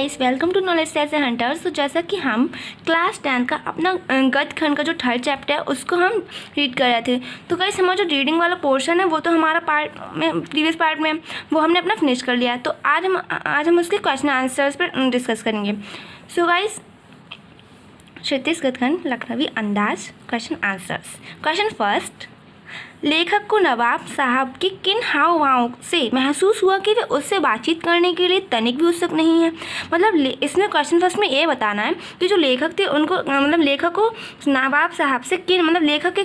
Guys, welcome to knowledge session hunters. तो जैसा कि हम क्लास 10 का अपना गद्य खंड का जो थर्ड चैप्टर है उसको हम रीड कर रहे थे। तो गाइस हमारा जो रीडिंग वाला पोर्शन है वो तो हमारा पार्ट में प्रीवियस पार्ट में वो हमने अपना फिनिश कर लिया है। तो आज हम उसके क्वेश्चन आंसर्स पर डिस्कस करेंगे। सो गाइस, क्षितिज गद्य खंड लखनवी अंदाज क्वेश्चन आंसर्स। क्वेश्चन फर्स्ट, लेखक को नवाब साहब के किन हाव भाव से महसूस हुआ कि वे उससे बातचीत करने के लिए तनिक भी उत्सुक नहीं है। मतलब इसमें क्वेश्चन फर्स्ट में ये बताना है कि जो लेखक थे उनको मतलब लेखक को नवाब साहब से किन मतलब लेखक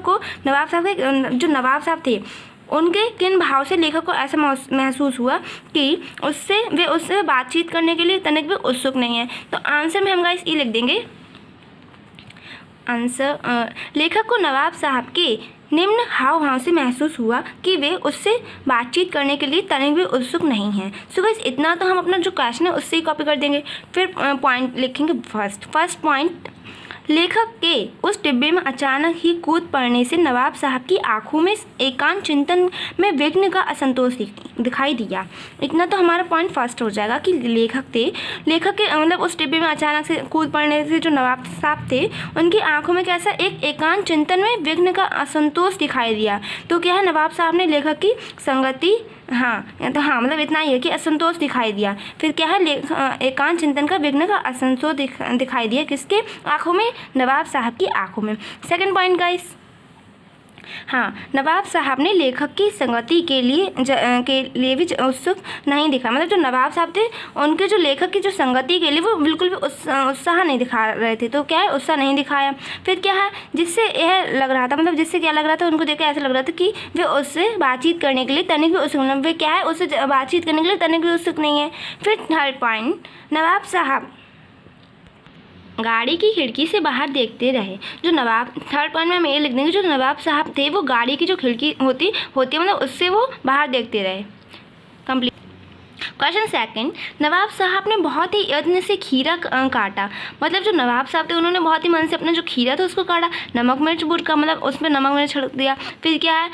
को नवाब साहब के जो नवाब साहब थे उनके किन भाव से लेखक को ऐसा महसूस हुआ कि वे उससे बातचीत करने के लिए तनिक भी उत्सुक नहीं है। तो आंसर में हम गाइस ये लिख देंगे। आंसर, लेखक को नवाब साहब के निम्न हाव भाव से महसूस हुआ कि वे उससे बातचीत करने के लिए तनिक भी उत्सुक नहीं हैं। सो गाइस, इतना तो हम अपना जो क्वेश्चन है उससे ही कॉपी कर देंगे। फिर पॉइंट लिखेंगे। फर्स्ट पॉइंट, लेखक के उस डिब्बे में अचानक ही कूद पड़ने से नवाब साहब की आंखों में एकांत चिंतन में विघ्न का असंतोष दिखाई दिया। इतना तो हमारा पॉइंट फर्स्ट हो जाएगा कि लेखक के मतलब उस डिब्बे में अचानक से कूद पड़ने से जो नवाब साहब थे उनकी आंखों में कैसा एक एकांत चिंतन में विघ्न का असंतोष दिखाई दिया। तो क्या है, नवाब साहब ने लेखक की संगति मतलब इतना ही है कि असंतोष दिखाई दिया। फिर क्या है, एकांत चिंतन का विघ्न का असंतोष दिखाई दिया किसके आंखों में, नवाब साहब की आंखों में। सेकंड पॉइंट गाइस, नवाब साहब ने लेखक की संगति के लिए भी उत्सुक नहीं दिखा। मतलब जो नवाब साहब थे उनके जो लेखक की जो संगति के लिए वो बिल्कुल भी उत्साह नहीं दिखा रहे थे। तो क्या है, उत्साह नहीं दिखाया। फिर क्या है, जिससे यह लग रहा था मतलब जिससे क्या लग रहा था, उनको देख के ऐसा लग रहा था कि वे उससे बातचीत करने के लिए तनिक भी उत्सुक नहीं, वे क्या है उससे बातचीत करने के लिए तनिक भी उत्सुक नहीं है। फिर थर्ड पॉइंट, नवाब साहब गाड़ी की खिड़की से बाहर देखते रहे। थर्ड पॉइंट में हम ये लिख देंगे, जो नवाब साहब थे वो गाड़ी की जो खिड़की होती है मतलब उससे वो बाहर देखते रहे। कंप्लीट। क्वेश्चन सेकंड, नवाब साहब ने बहुत ही यत्न से खीरा काटा। मतलब जो नवाब साहब थे उन्होंने बहुत ही मन से अपना जो खीरा था उसको काटा। नमक मिर्च बुरका मतलब उसमें नमक मिर्च छिड़क दिया। फिर क्या है,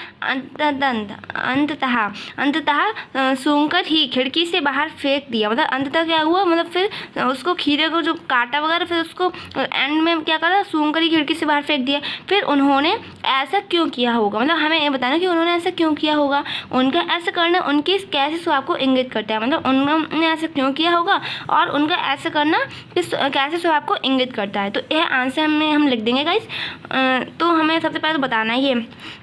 अंततः सूंघकर ही खिड़की से बाहर फेंक दिया। मतलब अंततः क्या हुआ, मतलब फिर उसको खीरे को जो काटा वगैरह फिर उसको एंड में क्या करा, सूंघकर ही खिड़की से बाहर फेंक दिया। फिर उन्होंने ऐसा क्यों किया होगा, मतलब हमें ये बताना कि उन्होंने ऐसा क्यों किया होगा। उनका ऐसा करना उनके कैसे स्वभाव को इंगित करता है। मतलब उन्होंने ऐसा क्यों किया होगा और उनका ऐसा करना कैसे स्वभाव को इंगित करता है। तो यह आंसर में हम लिख देंगे गाइस। तो हमें सबसे पहले बताना ही है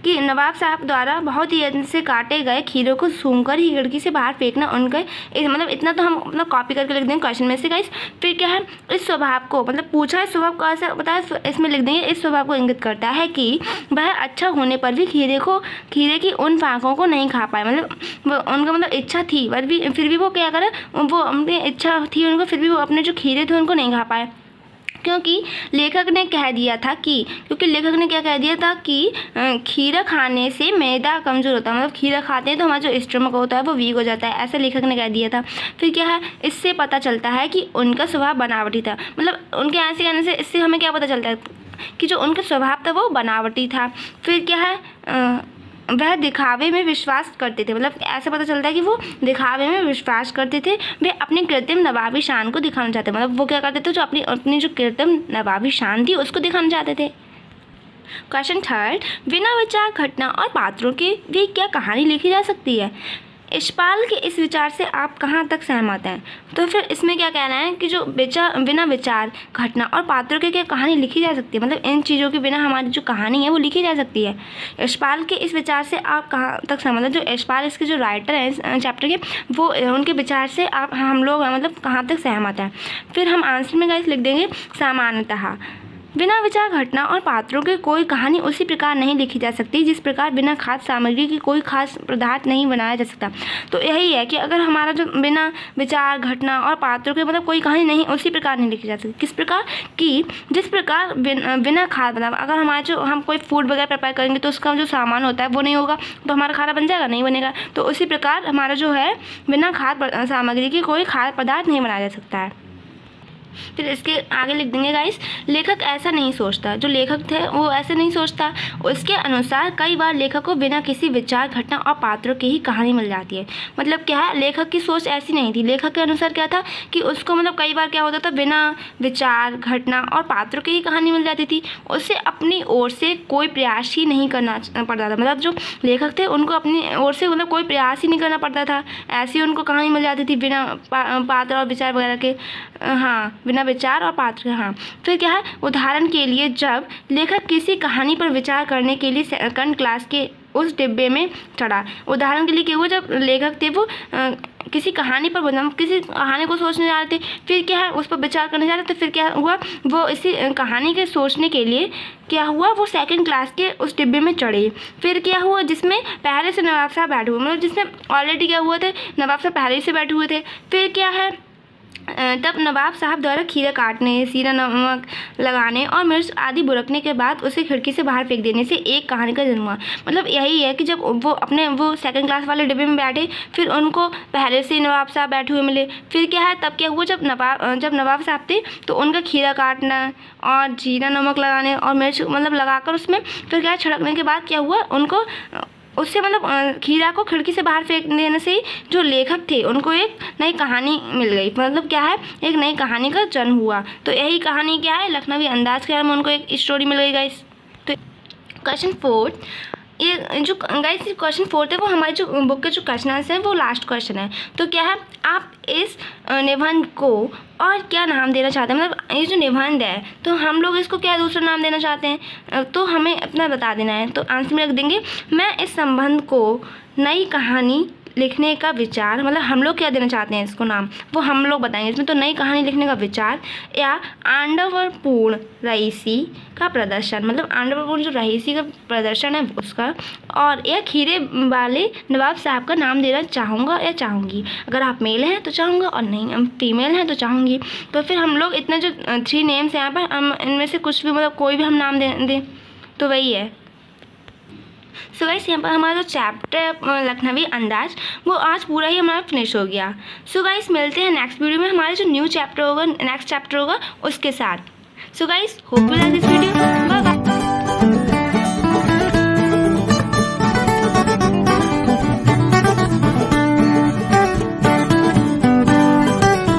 कि नवाब साहब द्वारा बहुत ही यत्न से काटे गए खीरों को सूंघकर ही खिड़की से बाहर फेंकना उनका मतलब इतना तो हम मतलब कॉपी करके लिख देंगे क्वेश्चन में से गाइस। फिर क्या है, इस स्वभाव को मतलब पूछा है स्वभाव को ऐसा बताया, इसमें लिख देंगे इस स्वभाव को इंगित करता है कि वह अच्छा होने पर भी खीरे की उन फांकों को नहीं खा पाए। मतलब उनका मतलब इच्छा थी फिर भी वो क्या करे, वो अपनी इच्छा थी उनको फिर भी वो अपने जो खीरे थे उनको नहीं खा पाए। क्योंकि लेखक ने क्या कह दिया था कि खीरा खाने से मैदा कमज़ोर होता है। मतलब खीरा खाते हैं तो हमारा जो स्टमक होता है वो वीक हो जाता है, ऐसा लेखक ने कह दिया था। फिर क्या है, इससे पता चलता है कि उनका स्वभाव बनावटी था। मतलब उनके ऐसे कहने से इससे हमें क्या पता चलता है कि जो उनका स्वभाव था वो बनावटी था। फिर क्या है, वह दिखावे में विश्वास करते थे। मतलब ऐसा पता चलता है कि वो दिखावे में विश्वास करते थे। वे अपनी कृत्रिम नवाबी शान को दिखाना चाहते थे। मतलब वो क्या करते थे, जो अपनी जो कृत्रिम नवाबी शान थी उसको दिखाना चाहते थे। क्वेश्चन थर्ड, बिना विचार घटना और पात्रों के भी क्या कहानी लिखी जा सकती है। यशपाल के इस विचार से आप कहाँ तक सहमत हैं। तो फिर इसमें क्या कहना है कि जो बिना विचार घटना और पात्रों के क्या कहानी लिखी जा सकती है। मतलब इन चीज़ों के बिना हमारी जो कहानी है वो लिखी जा सकती है। यशपाल के इस विचार से आप कहाँ तक सहमत हैं। जो यशपाल इसके जो राइटर हैं इस चैप्टर के, वो उनके विचार से हम लोग मतलब कहाँ तक सहमत हैं। फिर हम आंसर में गाइस लिख देंगे सामान्यतः बिना विचार घटना और पात्रों के कोई कहानी उसी प्रकार नहीं लिखी जा सकती जिस प्रकार बिना खाद्य सामग्री की कोई खास पदार्थ नहीं बनाया जा सकता। तो यही है कि अगर हमारा जो बिना विचार घटना और पात्रों के मतलब कोई कहानी नहीं उसी प्रकार नहीं लिखी जा सकती। किस प्रकार कि जिस प्रकार बिना खाद मतलब अगर हमारा जो हम कोई फूड वगैरह प्रिपेयर करेंगे तो उसका जो सामान होता है वो नहीं होगा तो हमारा खाना बन जाएगा, नहीं बनेगा। तो उसी प्रकार हमारा जो है बिना खाद्य सामग्री की कोई खाद्य पदार्थ नहीं बनाया जा सकता है। फिर इसके आगे लिख देंगे गाइस, लेखक ऐसा नहीं सोचता। जो लेखक थे वो ऐसे नहीं सोचता। उसके अनुसार कई बार लेखक को बिना किसी विचार, घटना और पात्रों की ही कहानी मिल जाती है। मतलब क्या है, लेखक की सोच ऐसी नहीं थी। लेखक के अनुसार क्या था कि उसको मतलब कई बार क्या होता था, बिना विचार, घटना और पात्रों की ही कहानी मिल जाती थी। उसे अपनी ओर से कोई प्रयास ही नहीं करना पड़ता था। मतलब जो लेखक थे उनको अपनी ओर से मतलब कोई प्रयास ही नहीं करना पड़ता था, ऐसी उनको कहानी मिल जाती थी बिना पात्र और विचार वगैरह के। हाँ, बिना विचार और पात्र। हाँ, फिर क्या है, उदाहरण के लिए जब लेखक किसी कहानी पर विचार करने के लिए सेकंड क्लास के उस डिब्बे में चढ़ा। उदाहरण के लिए क्या हुआ, जब लेखक थे वो किसी कहानी पर किसी कहानी को सोचने जा रहे थे, फिर क्या है उस पर विचार करने जा रहे थे, फिर क्या हुआ, वो इसी कहानी के सोचने के लिए क्या हुआ, वो सेकंड क्लास के उस डिब्बे में चढ़े। फिर क्या हुआ, जिसमें पहले से नवाब साहब बैठे हुए, मतलब जिसमें ऑलरेडी क्या हुआ थे, नवाब साहब पहले से बैठे हुए थे। फिर क्या है, तब नवाब साहब द्वारा खीरा काटने, सीरा नमक लगाने और मिर्च आदि बुरकने के बाद उसे खिड़की से बाहर फेंक देने से एक कहानी का जन्म हुआ। मतलब यही है कि जब वो सेकंड क्लास वाले डिब्बे में बैठे, फिर उनको पहले से नवाब साहब बैठे हुए मिले। फिर क्या है, तब क्या हुआ, जब नवाब साहब थे तो उनका खीरा काटना और जीरा नमक लगाने और मिर्च मतलब लगाकर उसमें फिर क्या छिड़कने के बाद क्या हुआ, उनको उससे मतलब खीरा को खिड़की से बाहर फेंक देने से ही जो लेखक थे उनको एक नई कहानी मिल गई। मतलब क्या है, एक नई कहानी का जन्म हुआ। तो यही कहानी क्या है, लखनवी अंदाज के बारे में उनको एक स्टोरी मिल गई गाइस। तो क्वेश्चन 4, ये जो गाइस क्वेश्चन 4 है वो हमारी जो बुक के जो क्वेश्चन हैं वो लास्ट क्वेश्चन है। तो क्या है, आप इस निबंध को और क्या नाम देना चाहते हैं। मतलब ये जो निबंध है तो हम लोग इसको क्या दूसरा नाम देना चाहते हैं, तो हमें अपना बता देना है। तो आंसर में रख देंगे, मैं इस संबंध को नई कहानी लिखने का विचार, मतलब हम लोग क्या देना चाहते हैं इसको नाम, वो हम लोग बताएंगे इसमें। तो नई कहानी लिखने का विचार या आडंबरपूर्ण रईसी का प्रदर्शन, मतलब आडंबरपूर्ण जो रईसी का प्रदर्शन है उसका, और एक खीरे वाले नवाब साहब का नाम देना चाहूँगा या चाहूँगी। अगर आप मेल हैं तो चाहूँगा और नहीं हम फीमेल हैं तो चाहूँगी। तो फिर हम लोग इतने जो 3 नेम्स हैं यहाँ पर, हम इनमें से कुछ भी मतलब कोई भी हम नाम दें तो वही है। सो गाइस, यहाँ पर हमारा जो चैप्टर लखनवी अंदाज वो आज पूरा ही हमारा फिनिश हो गया। सो गाइस, मिलते हैं नेक्स्ट वीडियो में हमारे जो न्यू चैप्टर होगा, नेक्स्ट चैप्टर होगा उसके साथ। So guys, hope you like this